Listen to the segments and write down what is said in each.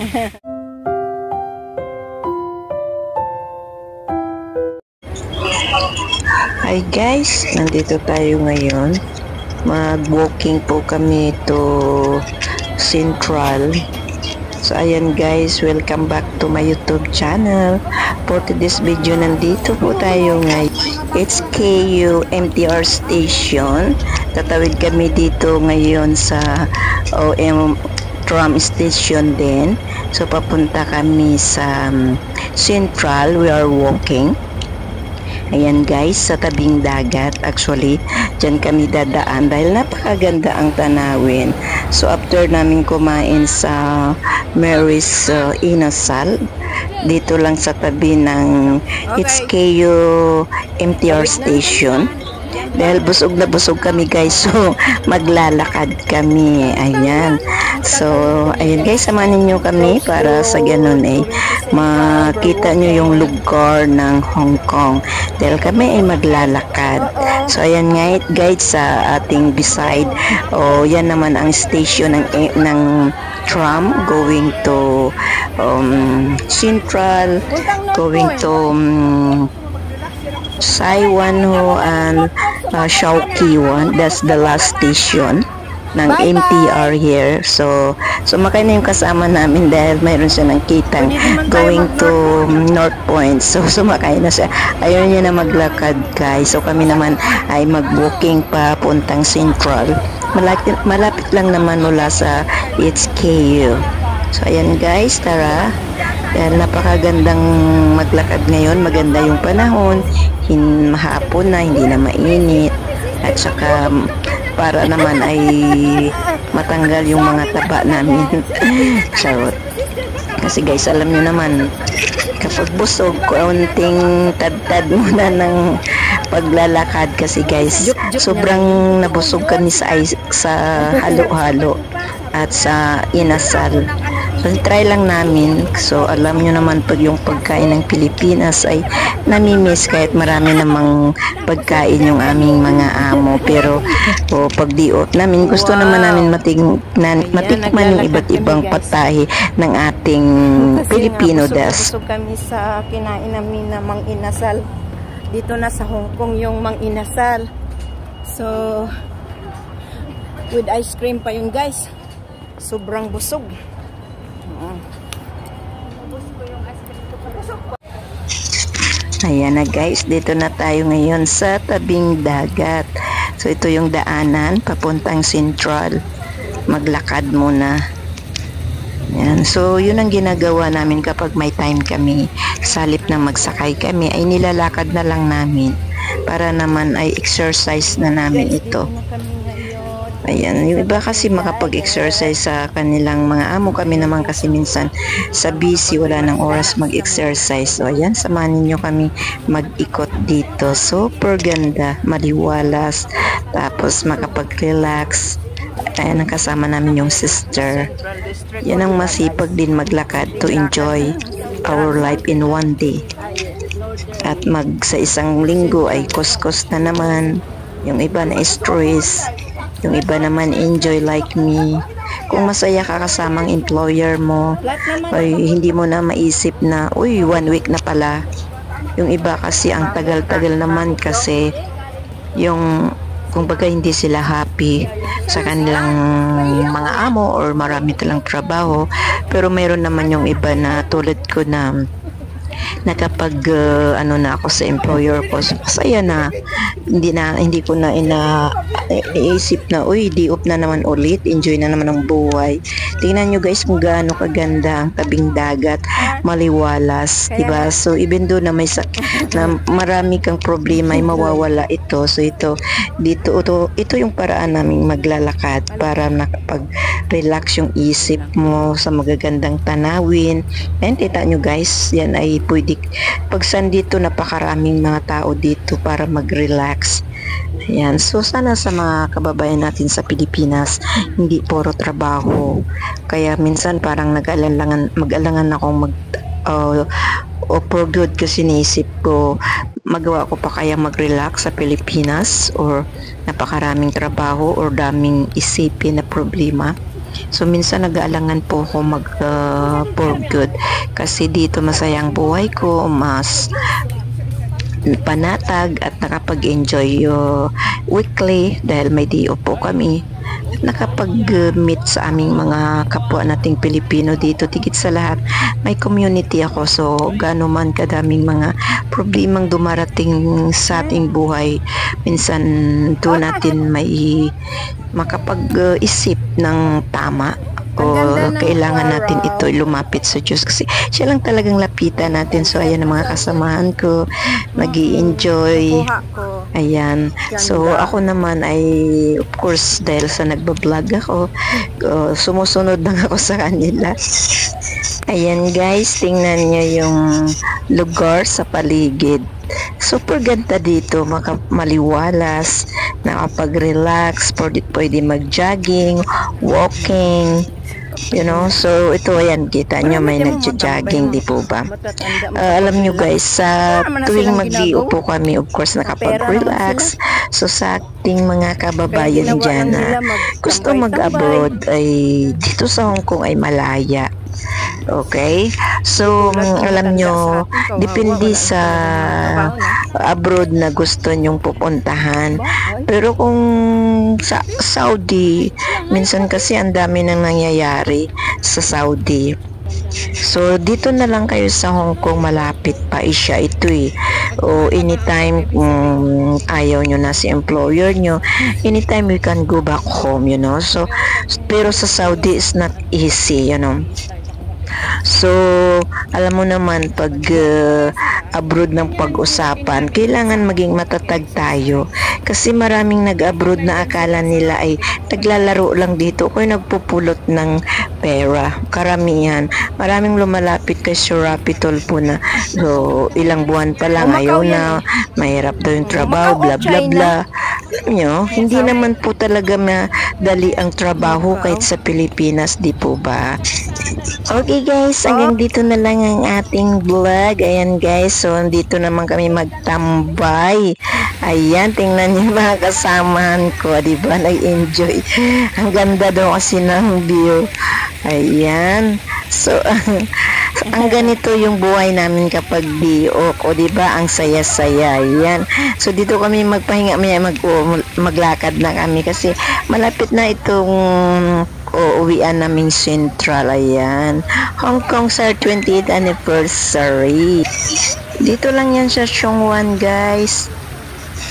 Hi guys, nandito tayo ngayon. Mag-walking po kami to Central. So ayan guys, welcome back to my YouTube channel. For today's video, nandito po tayo ngayon. It's KU MTR station. Tatawid kami dito ngayon sa OM tram station din. So papunta kami sa Central. We are walking. Ayan guys, sa tabing dagat. Actually, dyan kami dadaan dahil napakaganda ang tanawin. So after namin kumain sa Mary's Inasal, dito lang sa tabi ng It's KU MTR station. Dahil busog na busog kami guys, so maglalakad kami. Ayan. So, ayun guys, samahan niyo kami para sa ganun makita nyo yung lugar ng Hong Kong. Dahil kami ay maglalakad. So, ayan nga guys, sa ating beside. Yan naman ang station ng tram going to Central, going to Sai Wan Ho and Shau Ki Wan. That's the last station ng MTR here. So sumakay na yung kasama namin dahil mayroon siya ng kitang going to North Point. So sumakay na siya. Ayaw niya na maglakad guys. So kami naman ay mag-booking pa puntang Central. Malapit lang naman mula sa HKU. So ayan guys, tara. Dahil napakagandang maglakad ngayon. Maganda yung panahon. Mahapon na, hindi na mainit. At saka para naman ay matanggal yung mga taba namin. Charot. Kasi guys, alam nyo naman, kapag busog, kaunting tad-tad muna ng paglalakad. Kasi guys, sobrang nabusog kami sa halo-halo at sa inasal. So, try lang namin. So, alam nyo naman pag yung pagkain ng Pilipinas ay namimiss kahit marami namang pagkain yung aming mga amo. Pero, pag di-off namin, gusto naman namin matikman yung iba't ibang patahe ng ating Filipino das. Busog kami sa kinain namin na mang inasal. Dito na sa Hong Kong yung mang inasal. So, with ice cream pa yun guys. Sobrang busog. Ayan na guys, dito na tayo ngayon sa tabing dagat. So ito yung daanan papuntang Central. Maglakad muna. Ayan. So yun ang ginagawa namin kapag may time kami. Salip na magsakay kami ay nilalakad na lang namin para naman ay exercise na namin ito. Ayan, yung iba kasi makapag-exercise sa kanilang mga amo. Kami naman kasi minsan sa busy, wala ng oras mag-exercise. So, ayan, samahan ninyo kami mag-ikot dito. Super ganda, maliwalas, tapos makapag-relax. Ayan, ang kasama namin yung sister. Yan ang masipag din maglakad to enjoy our life in one day. At sa isang linggo ay kuskus na naman. Yung iba na stress. Yung iba naman enjoy like me. Kung masaya ka kasamang employer mo, ay hindi mo na maisip na, uy, 1 week na pala. Yung iba kasi ang tagal-tagal naman kasi yung kumbaga hindi sila happy sa kanilang mga amo or marami talang trabaho. Pero mayroon naman yung iba na tulad ko na kapag na ako sa employer ko, so masaya na hindi ko na iisip na uy, di off na naman ulit, enjoy na naman ang buhay. Tingnan nyo guys kung gaano kaganda ang tabing dagat, maliwalas, diba? So even though na marami kang problema ay mawawala ito. So ito yung paraan naming maglalakad para nakapag-relax yung isip mo sa magagandang tanawin. And kita nyo guys, yan ay pwede pag dito napakaraming mga tao dito para mag-relax. Ayan. So sana sa mga kababayan natin sa Pilipinas hindi puro trabaho, kaya minsan parang mag-alangan akong for good kasi naisip ko magawa ko pa kaya mag-relax sa Pilipinas or napakaraming trabaho or daming isipin na problema. So minsan nag-aalangan po ako mag for good kasi dito masaya ang buhay ko, mas panatag at nakapag-enjoy weekly dahil may day off po kami. Nakapag-meet sa aming mga kapwa nating Pilipino dito. Tigit sa lahat, may community ako. So, gaano man kadaming mga problemang dumarating sa ating buhay, minsan doon natin may makapag-isip ng tama o kailangan natin ito lumapit sa Diyos kasi siya lang talagang lapitan natin. So ayan ang mga kasamahan ko, nag-i-enjoy, ayan. So ako naman ay of course dahil sa nagbablog ako, sumusunod lang ako sa kanila. Ayan guys, tingnan nyo yung lugar sa paligid. Super ganda dito, maliwalas, nakapag-relax, pwede mag-jogging, walking, you know. So ito, ayan, kita nyo may nag-jogging, di po ba? Alam nyo guys, sa tuwing mag-iupo kami, of course, nakapag-relax. So sa ating mga kababayan dyan na gusto mag-abroad, ay dito sa Hong Kong ay malaya. Okay? So, alam nyo, depende sa abroad na gusto nyong pupuntahan. Pero kung sa Saudi, minsan kasi ang dami nang nangyayari sa Saudi. So, dito na lang kayo sa Hong Kong, malapit pa siya ito eh. O anytime kung ayaw nyo na si employer nyo, anytime you can go back home, you know. So, pero sa Saudi is not easy, you know. So, alam mo naman pag abroad ng pag-usapan, kailangan maging matatag tayo kasi maraming nag-abroad na akala nila ay naglalaro lang dito o nagpupulot ng pera. Karamihan, maraming lumalapit kay Sir Rapitol po na so, ilang buwan pa lang ayaw na, mahirap daw yung trabaho, bla bla bla. Alam nyo, hindi naman po talaga madali ang trabaho kahit sa Pilipinas, di po ba? Okay guys, hanggang dito na lang ang ating vlog. Ayan guys, so dito naman kami magtambay. Ayan, tingnan niyo mga kasamahan ko, di ba? Nag-enjoy. Ang ganda daw kasi ng view. Ayan. So, ang ganito yung buhay namin kapag biok, o di ba? Ang saya-saya. Ayan. So dito kami magpahinga, maglakad na kami kasi malapit na itong uuwian naming Central. Ayan, Hong Kong sa 28th anniversary. Dito lang yan sa Shongwan guys.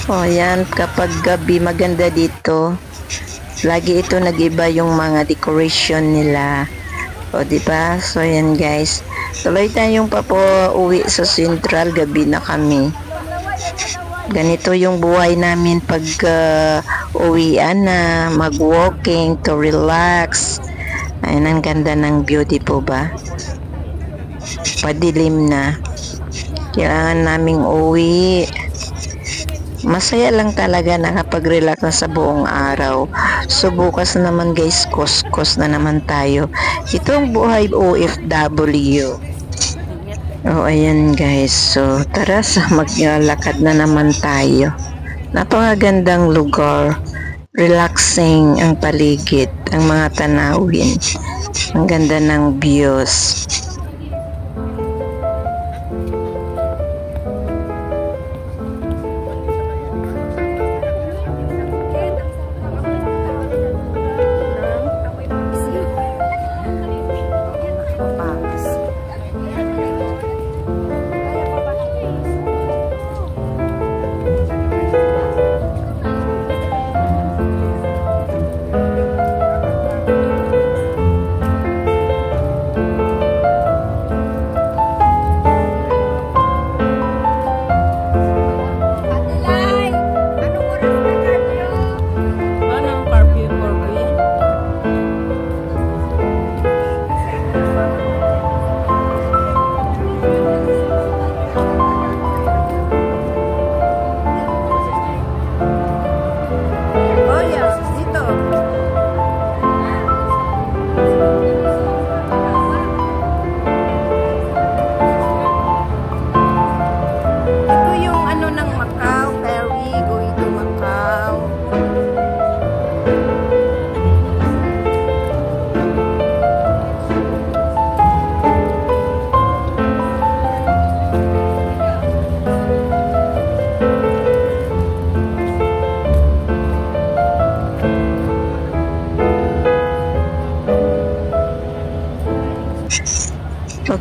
O yan, kapag gabi maganda dito. Lagi ito nag-iba yung mga decoration nila. O diba? So yan guys, tuloy tayong uwi sa Central. Gabi na kami. Ganito yung buhay namin pag uwian na, mag-walking to relax. Ayun, ang ganda ng beauty po ba? Padilim na. Kailangan naming uwi. Masaya lang talaga nakapag-relax na sa buong araw. So bukas naman guys, kos na naman tayo. Ito ang buhay OFW. Oh, ayan guys. So, tara sa maglakad na naman tayo. Napakagandang lugar. Relaxing ang paligid, ang mga tanawin. Ang ganda ng views.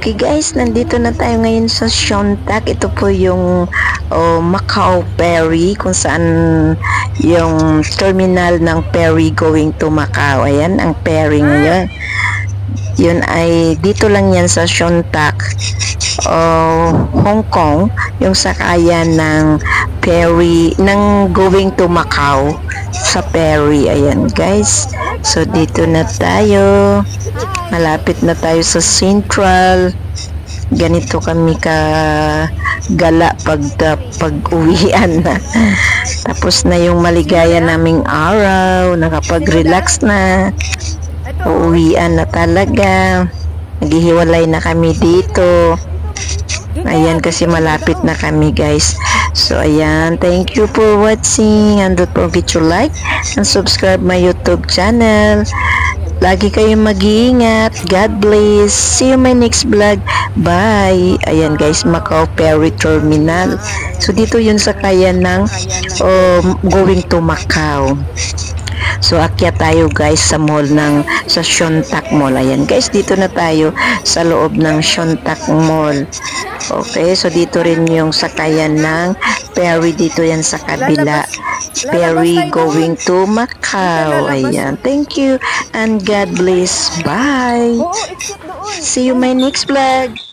Okay guys, nandito na tayo ngayon sa Siontak. Ito po yung Macau Ferry, kung saan yung terminal ng ferry going to Macau. Ayan, ang ferry ngayon. Yun ay, dito lang yan sa Siontak, Hong Kong, yung sakayan ng ferry, ng going to Macau sa ferry. Ayan guys, so dito na tayo. Malapit na tayo sa Central. Ganito kami ka gala pag uwian na. Tapos na yung maligaya naming araw. Nakapag-relax na. Uuwian na talaga. Naghihiwalay na kami dito. Ayan, kasi malapit na kami guys. So ayan, thank you for watching, and don't forget to like and subscribe my YouTube channel. Lagi kayong mag-iingat. God bless. See you my next vlog. Bye. Ayan guys, Macau Ferry Terminal. So dito yun sa kaya ng going to Macau. So akyat tayo guys sa mall sa Siontak Mall. Ayan guys, dito na tayo sa loob ng Siontak Mall. Okay, so dito rin yung sakayan ng ferry, dito yan sa kabila. Ferry going to Macau. Ayan, thank you and God bless. Bye. See you my next vlog.